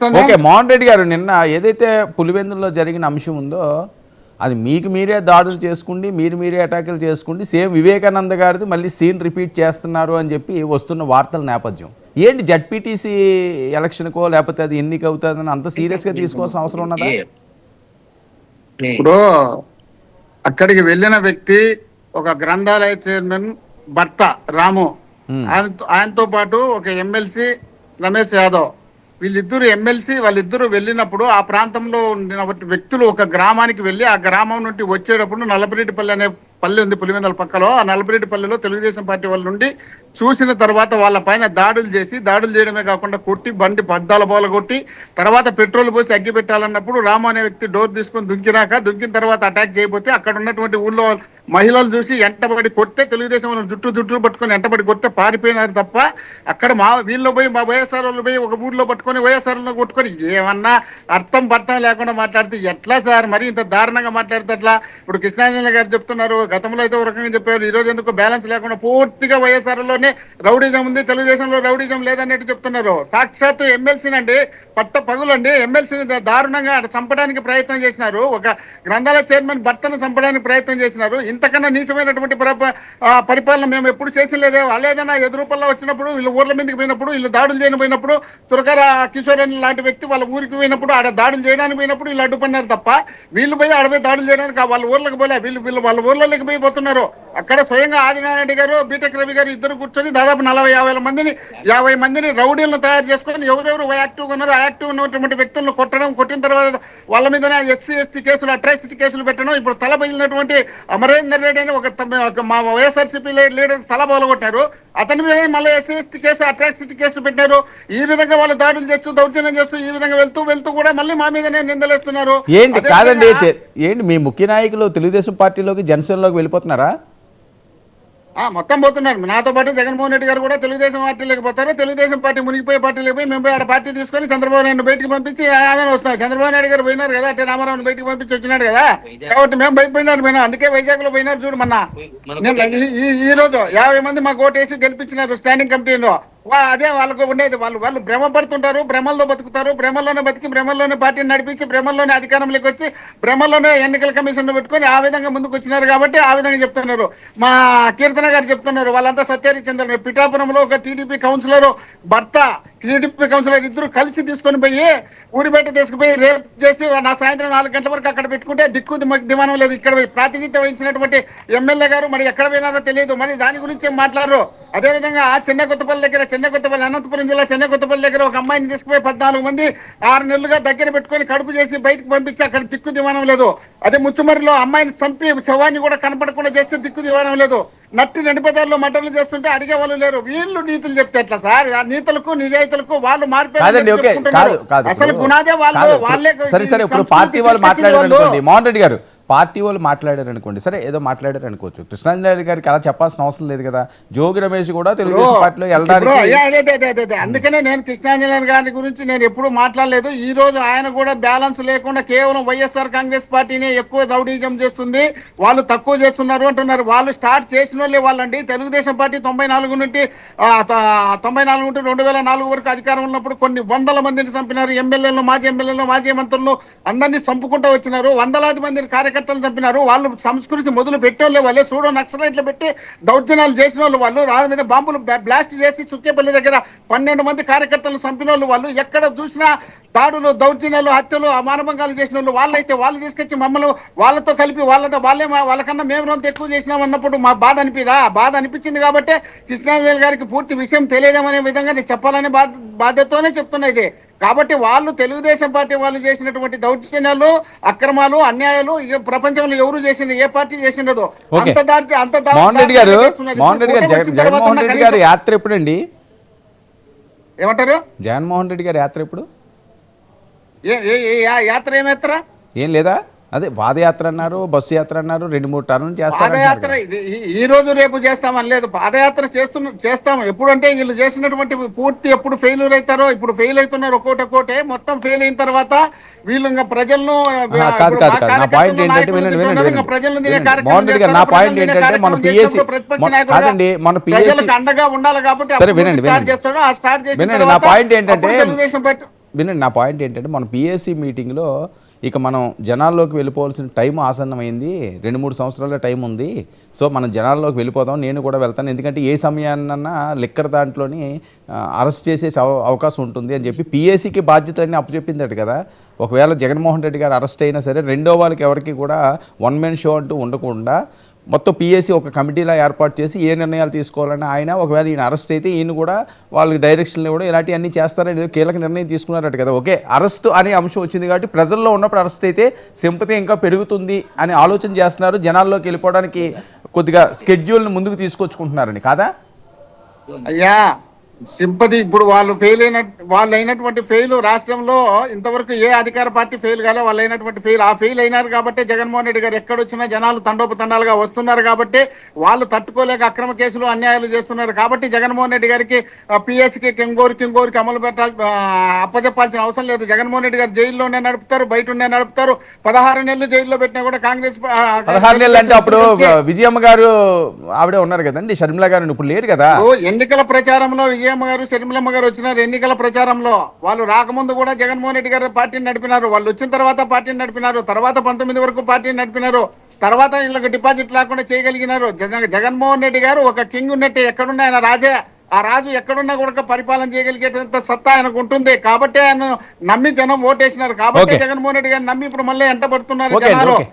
Okay, Mohan Reddy గారు నిన్న ఏదైతే పులివెందుల్లో జరిగిన అంశం ఉందో అది మీకు మీరే దాడులు చేసుకుండి మీరే అటాకులు చేసుకుండి సేమ్ వివేకానంద గారిది మళ్ళీ సీన్ రిపీట్ చేస్తున్నారు అని చెప్పి వస్తున్న వార్తల నేపథ్యం ఏంటి? జడ్పీటీసీ ఎలక్షన్కో లేకపోతే అది ఎన్నిక అవుతుందని అంత సీరియస్గా తీసుకోవాల్సిన అవసరం ఉన్నదా? ఇప్పుడు అక్కడికి వెళ్ళిన వ్యక్తి ఒక గ్రంథాలయ చైర్మన్ భర్త రాము, ఆయనతో పాటు ఒక ఎమ్మెల్సీ రమేష్ యాదవ్, వీళ్ళిద్దరు ఎమ్మెల్సీ వాళ్ళిద్దరూ వెళ్ళినప్పుడు ఆ ప్రాంతంలో ఉండిన వ్యక్తులు ఒక గ్రామానికి వెళ్ళి ఆ గ్రామం నుండి వచ్చేటప్పుడు నల్లపరెడ్డిపల్లి అనే పల్లె ఉంది పులివెందుల పక్కలో. ఆ నల్లపరెడ్డిపల్లిలో తెలుగుదేశం పార్టీ వాళ్ళు నుండి చూసిన తర్వాత వాళ్ళ పైన దాడులు చేయడమే కాకుండా కొట్టి బండి పద్దాల బోల కొట్టి తర్వాత పెట్రోల్ పోసి అగ్గి పెట్టాలన్నప్పుడు రాము అనే వ్యక్తి డోర్ తీసుకొని దుంకిన తర్వాత అటాక్ చేయబోతే అక్కడ ఉన్నటువంటి ఊళ్ళో మహిళలు చూసి ఎంటబడి కొడితే తెలుగుదేశం వాళ్ళు జుట్టు పట్టుకొని ఎంటబడి కొడితే పారిపోయినారు తప్ప అక్కడ వీళ్ళు పోయి మా వైఎస్ఆర్ వాళ్ళు పోయి ఒక ఊర్లో పట్టుకొని వైఎస్ఆర్ కొట్టుకొని ఏమన్నా అర్థం లేకుండా మాట్లాడితే ఎట్లా సార్? మరి ఇంత దారుణంగా మాట్లాడితే ఎట్లా? ఇప్పుడు కృష్ణాంజలి గారు చెప్తున్నారు, గతంలో అయితే ఒక రకంగా చెప్పారు, ఈ రోజు ఎందుకు బ్యాలెన్స్ లేకుండా పూర్తిగా వైఎస్ఆర్ లోనే రౌడిజం ఉంది, తెలుగుదేశంలో రౌడిజం లేదన్నట్టు చెప్తున్నారు. సాక్షాత్తు ఎమ్మెల్సీనండి, పట్ట పగులండి, ఎమ్మెల్సీని దారుణంగా చంపడానికి ప్రయత్నం చేసినారు. ఒక గ్రంథాలయ చైర్మన్ భర్తను చంపడానికి ప్రయత్నం చేసినారు. ఇంతకన్నా నీచమైనటువంటి పరిపాలన మేము ఎప్పుడు చేసి లేదే. వాళ్ళు ఏదైనా ఎదురుపల్లా వచ్చినప్పుడు, వీళ్ళు ఊర్ల మీదకి పోయినప్పుడు, వీళ్ళు దాడులు చేయని పోయినప్పుడు, తురకర కిషోర్ అని లాంటి వ్యక్తి వాళ్ళ ఊరికి పోయినప్పుడు ఆడ దాడులు చేయడానికి పోయినప్పుడు వీళ్ళు అడ్డుపడినారు తప్ప వీళ్ళు పోయి ఆడపోయి దాడులు చేయడానికి వాళ్ళ ఊర్లకు పోలే. వీళ్ళు వాళ్ళ ఊర్లలోకి పోతున్నారు. అక్కడ స్వయంగా ఆదినారాయణ గారు, బీటెక్ రవి గారు ఇద్దరు కూర్చొని దాదాపు 40-50 మందిని రౌడీలను తయారు చేసుకొని ఎవరెవరు యాక్టివ్గా ఉన్నారో ఆ యాక్టివ్ ఉన్నటువంటి వ్యక్తులను కొట్టిన తర్వాత వాళ్ళ మీద ఎస్సీ కేసులు, అట్రాసిటీ కేసులు పెట్టడం. ఇప్పుడు తల బయలినటువంటి అమరేందర్ రెడ్డి అని ఒక మా వైఎస్ఆర్సీపీ లీడర్ తల బోలగొట్టారు. అతని మీద మళ్ళీ ఎస్సీ కేసు, అట్రాసిటీ కేసులు పెట్టారు. ఈ విధంగా వాళ్ళు దాడులు చేస్తూ దౌర్జన్యం చేస్తూ ఈ విధంగా వెళ్తూ కూడా మళ్ళీ మా మీదనే నిందలేస్తున్నారు. ఏంటి కాదండి, ఏంటి మీ ముఖ్య నాయకులు తెలుగుదేశం పార్టీలోకి జనసేనలోకి వెళ్ళిపోతున్నారా? మొత్తం పోతున్నారు. నాతో పాటు జగన్మోహన్ రెడ్డి గారు కూడా తెలుగుదేశం పార్టీలోకి పోతారు. తెలుగుదేశం పార్టీ మునిగిపోయే పార్టీలోకి పోయి మేము ఆడ పార్టీ తీసుకొని చంద్రబాబు నాయుడు బయటికి పంపించి ఆమె వస్తాం. చంద్రబాబు నాయుడు గారు పోయినారు కదా, అంటే రామారావుని బయటికి పంపించి వచ్చినాడు కదా, కాబట్టి మేము పోయినారు. అందుకే వైజాగ్ లో పోయినారు చూడు మొన్న. ఈ రోజు 50 మంది మాకు ఓటేసి గెలిపించినారు స్టాండింగ్ కమిటీలో. అదే వాళ్ళకు ఉండేది. వాళ్ళు భ్రమ పడుతుంటారు, భ్రమల్లో బతుకుతారు, భ్రమల్లోనే బతికి భ్రమల్లోనే పార్టీని నడిపించి భ్రమల్లోనే అధికారంలోకి వచ్చి భ్రమల్లోనే ఎన్నికల కమిషన్ పెట్టుకొని ఆ విధంగా ముందుకు వచ్చినారు. కాబట్టి ఆ విధంగా చెప్తున్నారు. మా కీర్తన గారు చెప్తున్నారు, వాళ్ళంతా సత్యహరిచంద్ర పిఠాపురంలో ఒక టీడీపీ కౌన్సిలర్ భర్త, టీడీపీ కౌన్సిలర్ ఇద్దరు కలిసి తీసుకొని పోయి ఊరి బయట తీసుకుపోయి రేపు చేసి నా సాయంత్రం 4 గంటల వరకు అక్కడ పెట్టుకుంటే దిమానం లేదు. ఇక్కడ ప్రాతినిధ్యం వహించినటువంటి ఎమ్మెల్యే గారు మరి ఎక్కడ పోయినారో తెలియదు. మరి దాని గురించి మాట్లాడరు. అదేవిధంగా చెన్నకొత్తపల్లి అనంతపురం జిల్లా చెన్నకొత్తపల్లి దగ్గర ఒక అమ్మాయిని తీసుకుపోయి 14 మంది 6 నెలలుగా దగ్గర పెట్టుకొని కడుపు చేసి బయటకు పంపించి అక్కడ దిక్కు దివానం లేదు. అదే ముచ్చుమరిలో అమ్మాయిని చంపి శవాన్ని కూడా కనపడకుండా చేస్తే దిక్కు దివానం లేదు. నట్టి నడిపదారులో మటర్లు చేస్తుంటే అడిగే వాళ్ళు లేరు. వీళ్ళు నీతులు చెప్తే ఎట్లా సార్? ఆ నీతులకు నిజాయితీలకు వాళ్ళు మార్పు అసలు గుణాదే వాళ్ళే. సరే ఇప్పుడు పార్టీ వాళ్ళు మాట్లాడారు మోహన్ రెడ్డి గారు, పార్టీ వాళ్ళు మాట్లాడారు అనుకోండి, సరే ఏదో మాట్లాడారు అనుకోవచ్చు. కృష్ణాంజలి గారికి అలా చెప్పాల్సిన అవసరం లేదు కదా. జోగి రమేష్ కూడా తెలుగుదేశం పార్టీలో వెళ్ళడానికి. అందుకనే నేను కృష్ణాంజలి గారి గురించి నేను ఎప్పుడు మాట్లాడలేదు. ఈ రోజు ఆయన కూడా బ్యాలెన్స్ లేకుండా కేవలం వైఎస్ఆర్ కాంగ్రెస్ పార్టీనే ఎక్కువ రౌడీజం చేస్తుంది, వాళ్ళు తక్కువ చేస్తున్నారు అంటున్నారు. వాళ్ళు స్టార్ట్ చేసిన వాళ్ళండి. తెలుగుదేశం పార్టీ 94 నుండి 2004 వరకు అధికారం ఉన్నప్పుడు కొన్ని వందల మందిని చంపినారు. ఎమ్మెల్యేలను, మాజీ మంత్రులను అందరినీ చంపుకుంటూ వచ్చినారు. వందలాది మందిని కార్యకర్తలు చంపినారు. వాళ్ళు సంస్కృతి మొదలు పెట్టే వాళ్ళే సూడో నక్సలైట్లు పెట్టి దౌర్జన్యాలు చేసిన వాళ్ళు, దాని మీద బాంబులు బ్లాస్ట్ చేసి చుక్కేపల్లి దగ్గర 12 మంది కార్యకర్తలు చంపిన వాళ్ళు, ఎక్కడ చూసినా దాడులు, దౌర్జన్యాలు, హత్యలు, అమానభంగాలు చేసిన వాళ్ళు వాళ్ళైతే వాళ్ళు తీసుకొచ్చి మమ్మల్ని వాళ్ళతో కలిపి వాళ్ళకన్నా మేము రొంత ఎక్కువ చేసినాం అన్నప్పుడు మా బాధ అనిపించింది. కాబట్టి కృష్ణాంజలి గారికి పూర్తి విషయం తెలియదేమనే విధంగా నేను చెప్పాలనే బాధ్యతతోనే చెప్తున్నా ఇది. కాబట్టి వాళ్ళు తెలుగుదేశం పార్టీ వాళ్ళు చేసినటువంటి దౌర్జన్యాలు, అక్రమాలు, అన్యాయాలు ప్రపంచంలో ఎవరు చేసింది, ఏ పార్టీ చేసినదో మోహన్ రెడ్డి గారు జగన్మోహన్ రెడ్డి గారి యాత్ర ఎప్పుడండి? ఏమంటారు? జగన్మోహన్ రెడ్డి గారి యాత్ర ఎప్పుడు? యాత్ర ఏమాత్ర ఏం లేదా? అదే పాదయాత్ర అన్నారు, బస్సు యాత్ర అన్నారు, 2-3 టర్నులు చేస్తారు. పాదయాత్ర ఈ రోజు రేపు చేస్తామని లేదు. పాదయాత్ర చేస్తాము. ఎప్పుడంటే వీళ్ళు చేసినటువంటి పూర్తి ఎప్పుడు ఫెయిల్యూర్ అవుతారో, ఇప్పుడు ఫెయిల్ అవుతున్నారు ఒక్కోటే. మొత్తం ఫెయిల్ అయిన తర్వాత వీళ్ళు ఇంకా ప్రజలను అండగా ఉండాలి. కాబట్టి స్టార్ట్ చేస్తాడు. ఆ స్టార్ట్ చేసిన తెలుగుదేశం వినండి, నా పాయింట్ ఏంటంటే మన పిఎస్సి మీటింగ్లో ఇక మనం జనాల్లోకి వెళ్ళిపోవాల్సిన టైం ఆసన్నమైంది, 2-3 సంవత్సరాల టైం ఉంది. సో మనం జనాల్లోకి వెళ్ళిపోదాం, నేను కూడా వెళ్తాను, ఎందుకంటే ఏ సమయాన్నన్నా లిక్కర్ దాంట్లోని అరెస్ట్ చేసే అవకాశం ఉంటుంది అని చెప్పి పిఎస్సికి బాధ్యతలన్నీ అప్పచెప్పిందట కదా. ఒకవేళ జగన్మోహన్ రెడ్డి గారు అరెస్ట్ అయినా సరే రెండో వాళ్ళకి ఎవరికి కూడా వన్ మ్యాన్ షో అంటూ ఉండకుండా మొత్తం పిఎస్సి ఒక కమిటీలా ఏర్పాటు చేసి ఏ నిర్ణయాలు తీసుకోవాలని ఆయన, ఒకవేళ ఈయన అరెస్ట్ అయితే ఈయన కూడా వాళ్ళకి డైరెక్షన్లు ఇవ్వడం ఇలాంటివన్నీ చేస్తారని కీలక నిర్ణయం తీసుకున్నారట కదా. ఓకే, అరెస్ట్ అనే అంశం వచ్చింది కాబట్టి ప్రజల్లో ఉన్నప్పుడు అరెస్ట్ అయితే సింపతి ఇంకా పెరుగుతుంది అని ఆలోచన చేస్తున్నారు, జనాల్లోకి వెళ్ళిపోవడానికి కొద్దిగా స్కెడ్యూల్ని ముందుకు తీసుకొచ్చుకుంటున్నారని కాదా? అయ్యా సింపతి ఇప్పుడు వాళ్ళు అయినటువంటి ఫెయిల్ రాష్ట్రంలో ఇంతవరకు ఏ అధికార పార్టీ ఫెయిల్ కాలే, వాళ్ళు అయినటువంటి ఫెయిల్. ఆ ఫెయిల్ అయినారు కాబట్టి జగన్మోహన్ రెడ్డి గారు ఎక్కడొచ్చినా జనాలు తండోపతండాలుగా వస్తున్నారు కాబట్టి వాళ్ళు తట్టుకోలేక అక్రమ కేసులు అన్యాయాలు చేస్తున్నారు కాబట్టి జగన్మోహన్ రెడ్డి గారికి పిఎస్కి కింగోరికి అమలు అప్పచెప్పాల్సిన అవసరం లేదు. జగన్మోహన్ రెడ్డి గారు జైల్లోనే నడుపుతారు, బయటనే నడుపుతారు. 16 నెలలు జైల్లో పెట్టినా కూడా కాంగ్రెస్ 16 నెలలు అంటే అప్పుడు విజయమ్మ గారు ఆవిడే ఉన్నారు కదండి, షర్మిల గారు ఇప్పుడు లేరు కదా. ఎన్నికల ప్రచారంలో విజయమ్మ గారు షర్మిలమ్మ గారు వచ్చినారు. ఎన్నికల ప్రచారంలో వాళ్ళు రాకముందు కూడా జగన్మోహన్ రెడ్డి గారు పార్టీని నడిపినారు, వాళ్ళు వచ్చిన తర్వాత పార్టీని నడిపినారు, తర్వాత 19 వరకు పార్టీని నడిపినారు, తర్వాత వీళ్ళకి డిపాజిట్ లేకుండా చేయగలిగినారు. జగన్మోహన్ రెడ్డి గారు ఒక కింగ్ ఉన్నట్టు, ఎక్కడున్నా ఆయన రాజే. ఆ రాజు ఎక్కడున్నా కూడా పరిపాలన చేయగలిగేటంత సత్తా ఆయనకు ఉంటుంది కాబట్టి ఆయన నమ్మి జనం ఓటేసినారు కాబట్టి జగన్మోహన్ రెడ్డి గారిని నమ్మి ఇప్పుడు మళ్ళీ ఎంటబడుతున్నారు జనాలు.